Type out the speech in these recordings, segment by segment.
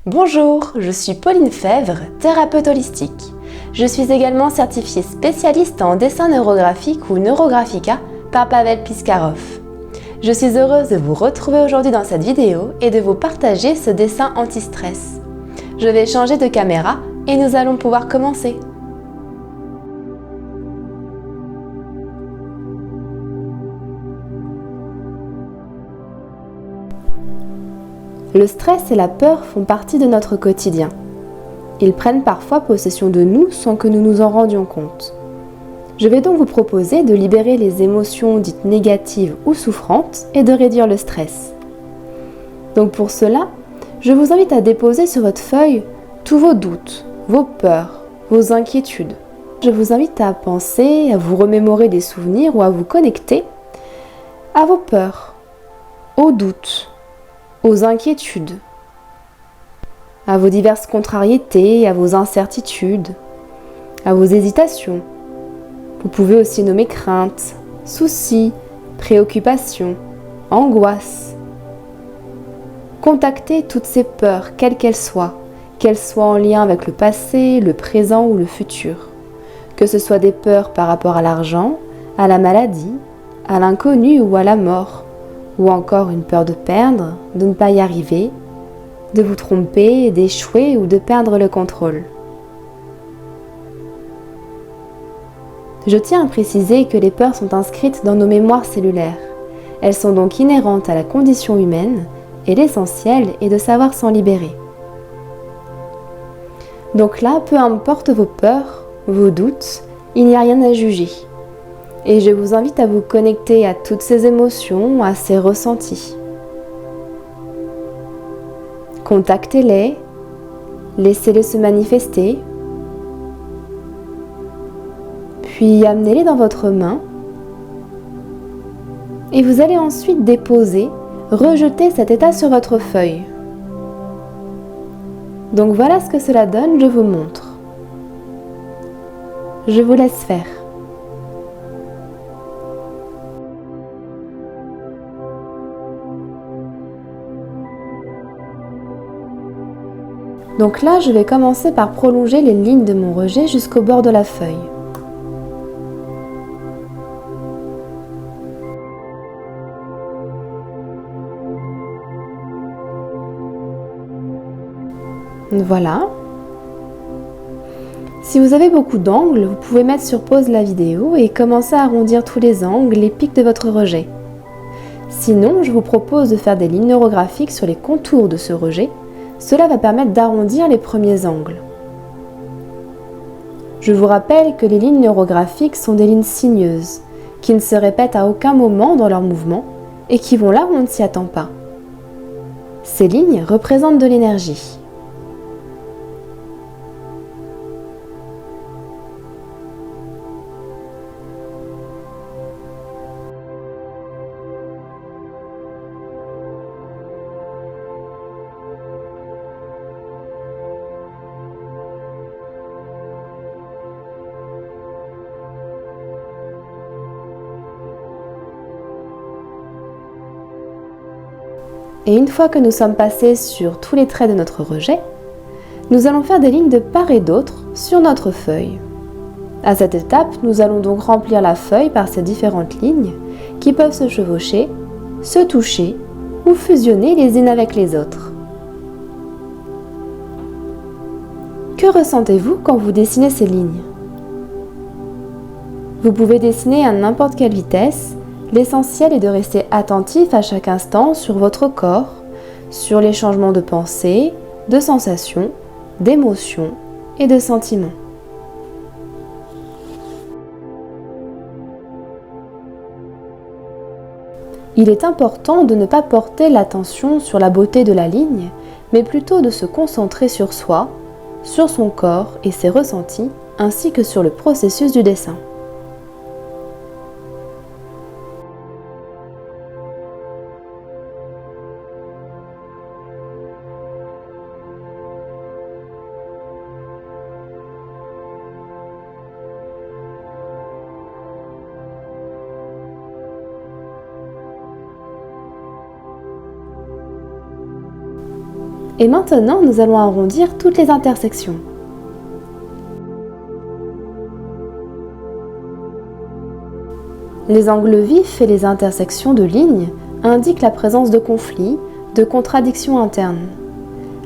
Bonjour, je suis Pauline Fèvre, thérapeute holistique. Je suis également certifiée spécialiste en dessin neurographique ou Neurographica par Pavel Piskarov. Je suis heureuse de vous retrouver aujourd'hui dans cette vidéo et de vous partager ce dessin anti-stress. Je vais changer de caméra et nous allons pouvoir commencer. Le stress et la peur font partie de notre quotidien. Ils prennent parfois possession de nous sans que nous nous en rendions compte. Je vais donc vous proposer de libérer les émotions dites négatives ou souffrantes et de réduire le stress. Donc pour cela, je vous invite à déposer sur votre feuille tous vos doutes, vos peurs, vos inquiétudes. Je vous invite à penser, à vous remémorer des souvenirs ou à vous connecter à vos peurs, aux doutes, aux inquiétudes, à vos diverses contrariétés, à vos incertitudes, à vos hésitations. Vous pouvez aussi nommer craintes, soucis, préoccupations, angoisses. Contactez toutes ces peurs, quelles qu'elles soient en lien avec le passé, le présent ou le futur. Que ce soit des peurs par rapport à l'argent, à la maladie, à l'inconnu ou à la mort, ou encore une peur de perdre, de ne pas y arriver, de vous tromper, d'échouer ou de perdre le contrôle. Je tiens à préciser que les peurs sont inscrites dans nos mémoires cellulaires. Elles sont donc inhérentes à la condition humaine et l'essentiel est de savoir s'en libérer. Donc là, peu importe vos peurs, vos doutes, il n'y a rien à juger. Et je vous invite à vous connecter à toutes ces émotions, à ces ressentis. Contactez-les, laissez-les se manifester, puis amenez-les dans votre main et vous allez ensuite déposer, rejeter cet état sur votre feuille. Donc voilà ce que cela donne, je vous montre. Je vous laisse faire. Donc là, je vais commencer par prolonger les lignes de mon rejet jusqu'au bord de la feuille. Voilà. Si vous avez beaucoup d'angles, vous pouvez mettre sur pause la vidéo et commencer à arrondir tous les angles, les pics de votre rejet. Sinon, je vous propose de faire des lignes neurographiques sur les contours de ce rejet. Cela va permettre d'arrondir les premiers angles. Je vous rappelle que les lignes neurographiques sont des lignes sinueuses, qui ne se répètent à aucun moment dans leur mouvement et qui vont là où on ne s'y attend pas. Ces lignes représentent de l'énergie. Et une fois que nous sommes passés sur tous les traits de notre rejet, nous allons faire des lignes de part et d'autre sur notre feuille. À cette étape, nous allons donc remplir la feuille par ces différentes lignes qui peuvent se chevaucher, se toucher ou fusionner les unes avec les autres. Que ressentez-vous quand vous dessinez ces lignes? Vous pouvez dessiner à n'importe quelle vitesse. L'essentiel est de rester attentif à chaque instant sur votre corps, sur les changements de pensée, de sensations, d'émotions et de sentiments. Il est important de ne pas porter l'attention sur la beauté de la ligne, mais plutôt de se concentrer sur soi, sur son corps et ses ressentis, ainsi que sur le processus du dessin. Et maintenant, nous allons arrondir toutes les intersections. Les angles vifs et les intersections de lignes indiquent la présence de conflits, de contradictions internes.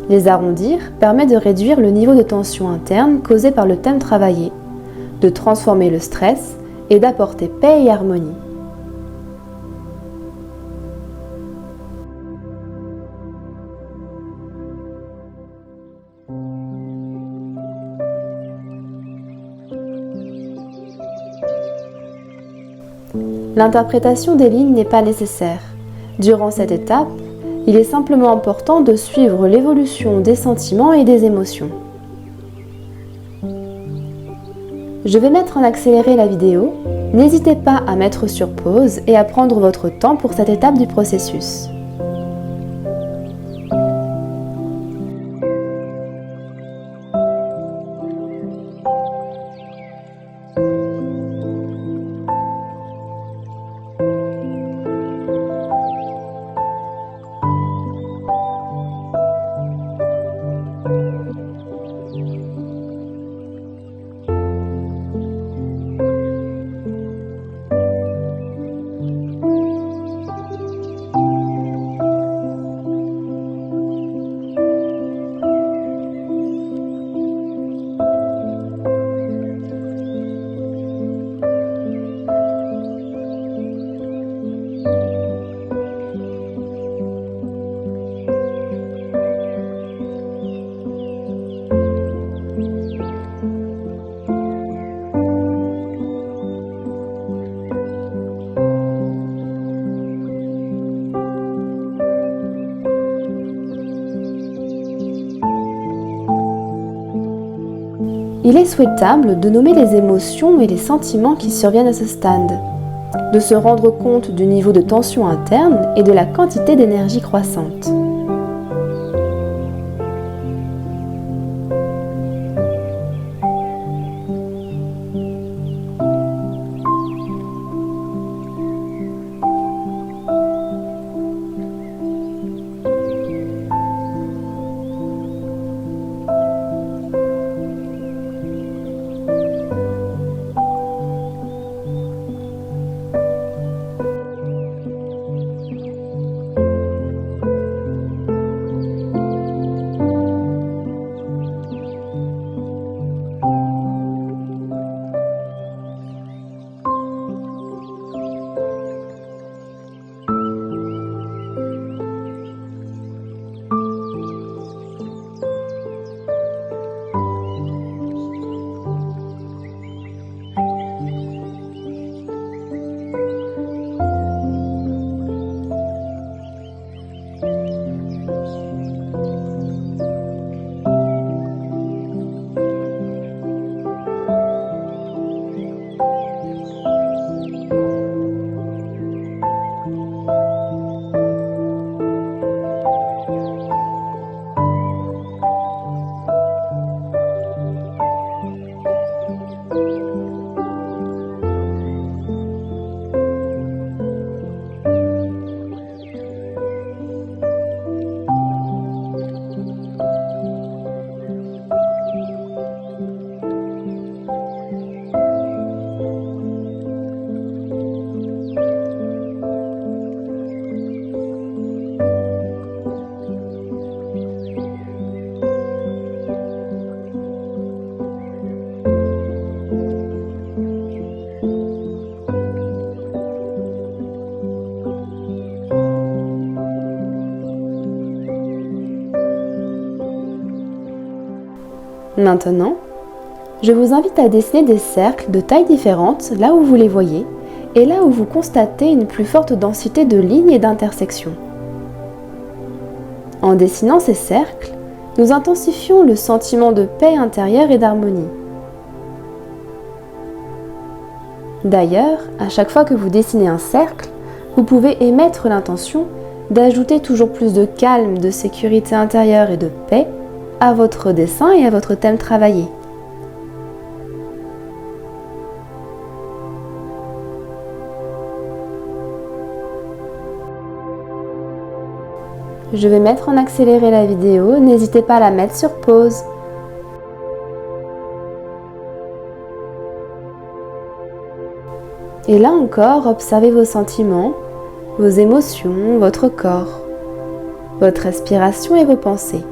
Les arrondir permet de réduire le niveau de tension interne causé par le thème travaillé, de transformer le stress et d'apporter paix et harmonie. L'interprétation des lignes n'est pas nécessaire. Durant cette étape, il est simplement important de suivre l'évolution des sentiments et des émotions. Je vais mettre en accéléré la vidéo. N'hésitez pas à mettre sur pause et à prendre votre temps pour cette étape du processus. Il est souhaitable de nommer les émotions et les sentiments qui surviennent à ce stade, de se rendre compte du niveau de tension interne et de la quantité d'énergie croissante. Maintenant, je vous invite à dessiner des cercles de tailles différentes là où vous les voyez et là où vous constatez une plus forte densité de lignes et d'intersections. En dessinant ces cercles, nous intensifions le sentiment de paix intérieure et d'harmonie. D'ailleurs, à chaque fois que vous dessinez un cercle, vous pouvez émettre l'intention d'ajouter toujours plus de calme, de sécurité intérieure et de paix à votre dessin et à votre thème travaillé. Je vais mettre en accéléré la vidéo, n'hésitez pas à la mettre sur pause. Et là encore, observez vos sentiments, vos émotions, votre corps, votre respiration et vos pensées.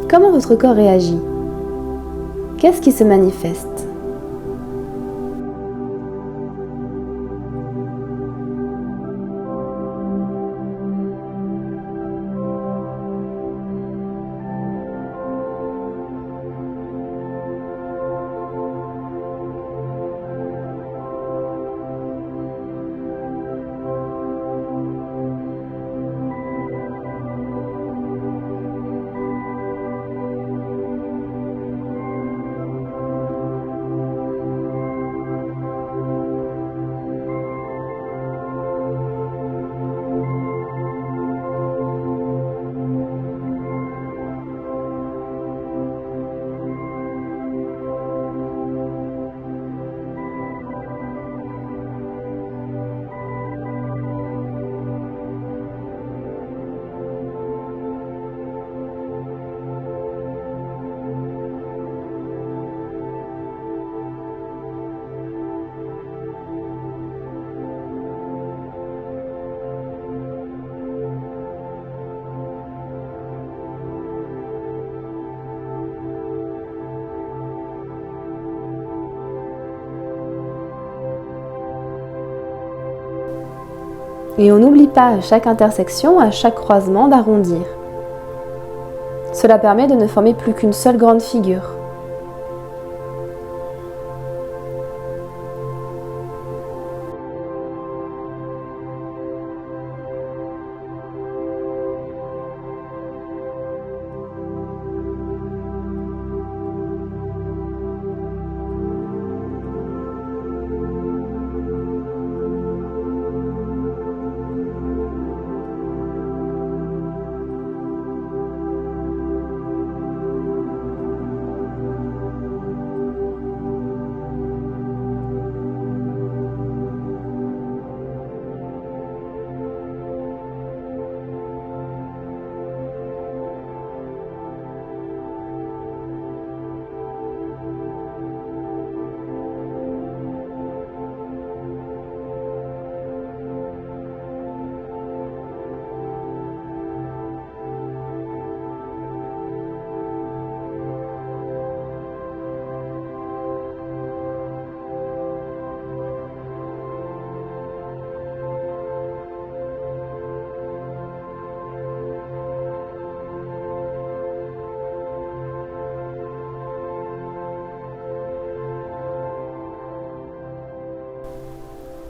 Comment votre corps réagit? Qu'est-ce qui se manifeste? Et on n'oublie pas à chaque intersection, à chaque croisement, d'arrondir. Cela permet de ne former plus qu'une seule grande figure.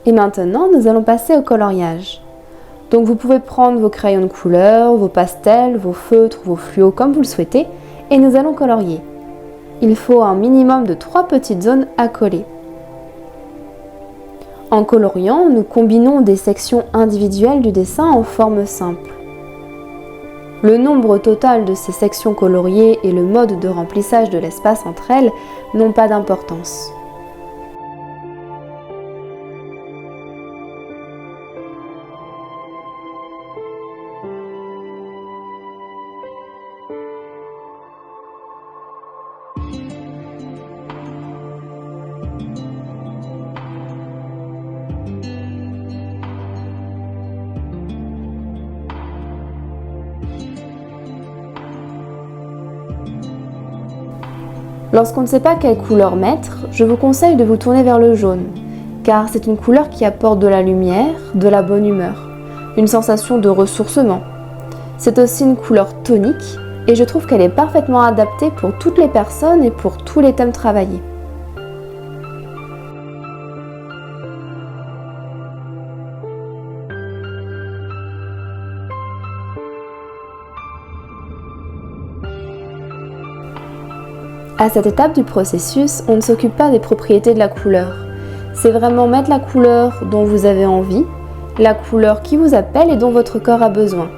Et maintenant, nous allons passer au coloriage. Donc vous pouvez prendre vos crayons de couleur, vos pastels, vos feutres, vos fluos comme vous le souhaitez, et nous allons colorier. Il faut un minimum de 3 petites zones à coller. En coloriant, nous combinons des sections individuelles du dessin en forme simple. Le nombre total de ces sections coloriées et le mode de remplissage de l'espace entre elles n'ont pas d'importance. Lorsqu'on ne sait pas quelle couleur mettre, je vous conseille de vous tourner vers le jaune, car c'est une couleur qui apporte de la lumière, de la bonne humeur, une sensation de ressourcement. C'est aussi une couleur tonique et je trouve qu'elle est parfaitement adaptée pour toutes les personnes et pour tous les thèmes travaillés. À cette étape du processus, on ne s'occupe pas des propriétés de la couleur. C'est vraiment mettre la couleur dont vous avez envie, la couleur qui vous appelle et dont votre corps a besoin.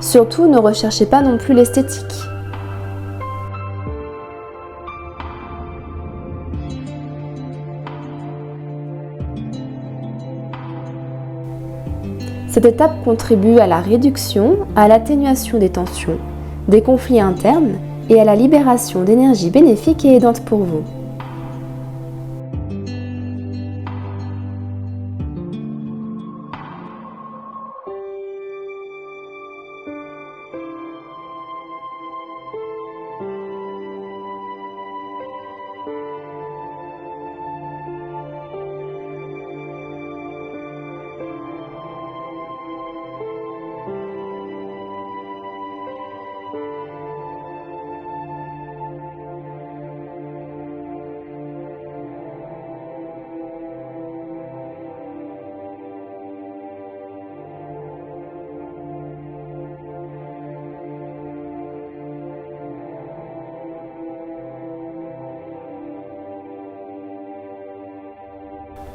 Surtout, ne recherchez pas non plus l'esthétique. Cette étape contribue à la réduction, à l'atténuation des tensions, des conflits internes et à la libération d'énergie bénéfique et aidante pour vous.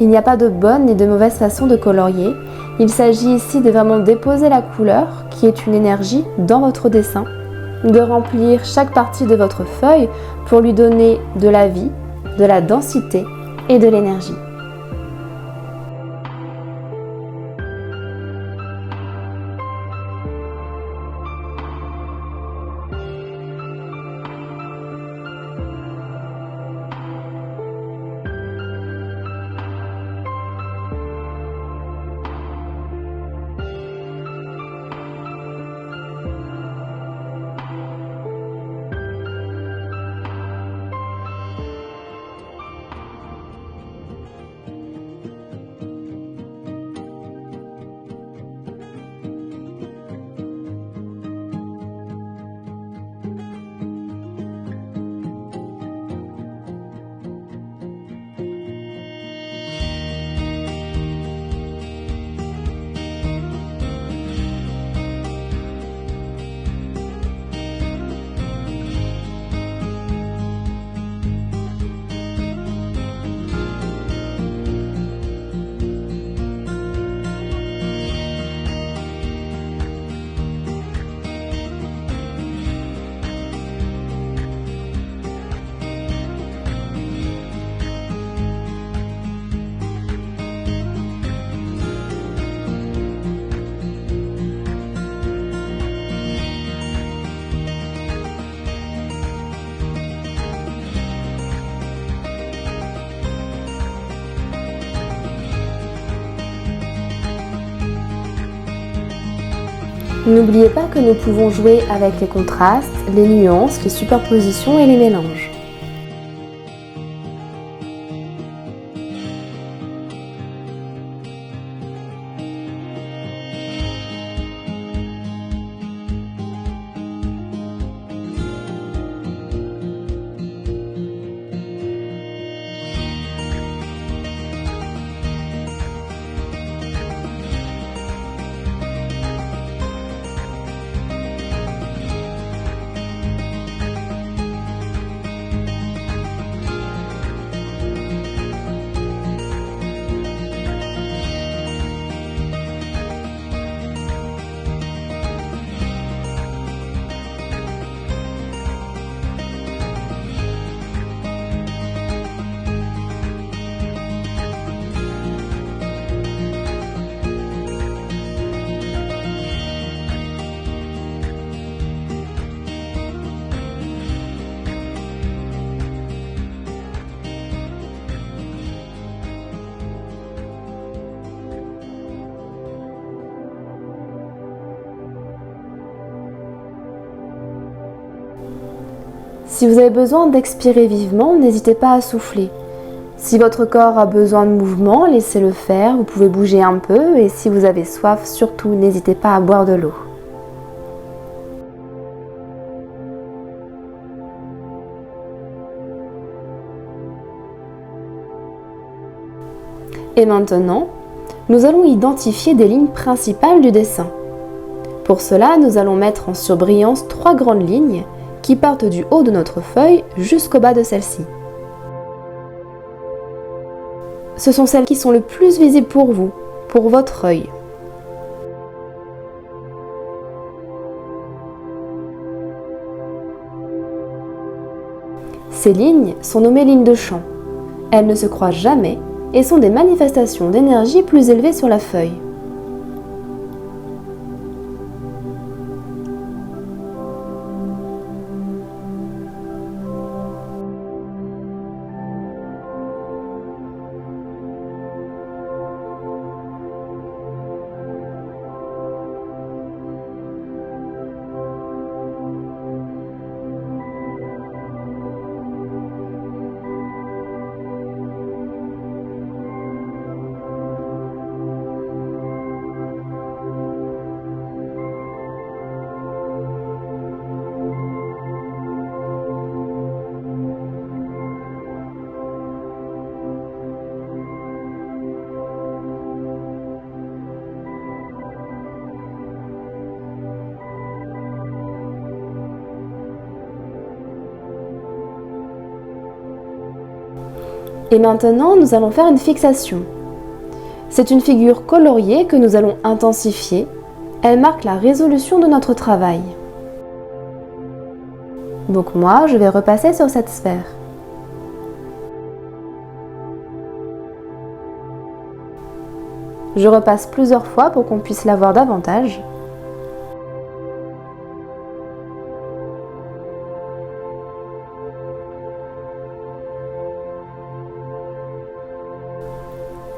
Il n'y a pas de bonne ni de mauvaise façon de colorier. Il s'agit ici de vraiment déposer la couleur, qui est une énergie, dans votre dessin, de remplir chaque partie de votre feuille pour lui donner de la vie, de la densité et de l'énergie. N'oubliez pas que nous pouvons jouer avec les contrastes, les nuances, les superpositions et les mélanges. Si vous avez besoin d'expirer vivement, n'hésitez pas à souffler. Si votre corps a besoin de mouvement, laissez-le faire, vous pouvez bouger un peu et si vous avez soif, surtout n'hésitez pas à boire de l'eau. Et maintenant, nous allons identifier des lignes principales du dessin. Pour cela, nous allons mettre en surbrillance 3 grandes lignes qui partent du haut de notre feuille jusqu'au bas de celle-ci. Ce sont celles qui sont le plus visibles pour vous, pour votre œil. Ces lignes sont nommées lignes de champ. Elles ne se croisent jamais et sont des manifestations d'énergie plus élevées sur la feuille. Et maintenant, nous allons faire une fixation. C'est une figure coloriée que nous allons intensifier. Elle marque la résolution de notre travail. Donc moi, je vais repasser sur cette sphère. Je repasse plusieurs fois pour qu'on puisse la voir davantage.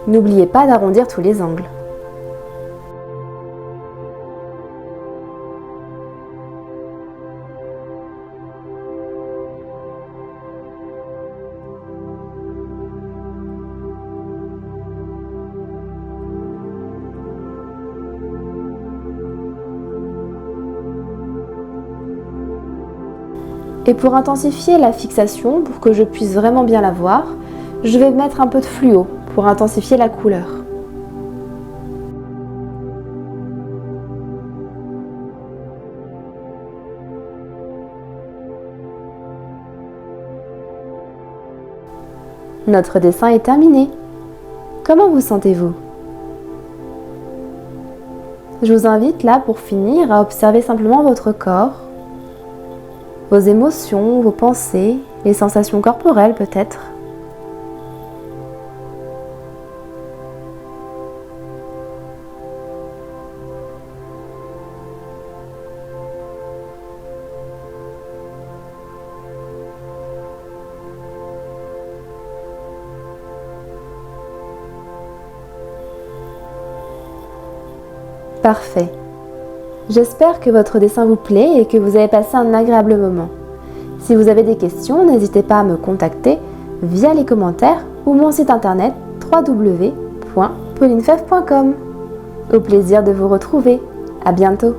N'oubliez pas d'arrondir tous les angles. Et pour intensifier la fixation, pour que je puisse vraiment bien la voir, je vais mettre un peu de fluo pour intensifier la couleur. Notre dessin est terminé. Comment vous sentez-vous? Je vous invite là pour finir à observer simplement votre corps, vos émotions, vos pensées, les sensations corporelles peut-être. Parfait. J'espère que votre dessin vous plaît et que vous avez passé un agréable moment. Si vous avez des questions, n'hésitez pas à me contacter via les commentaires ou mon site internet www.paulinefebvre.com. Au plaisir de vous retrouver. À bientôt.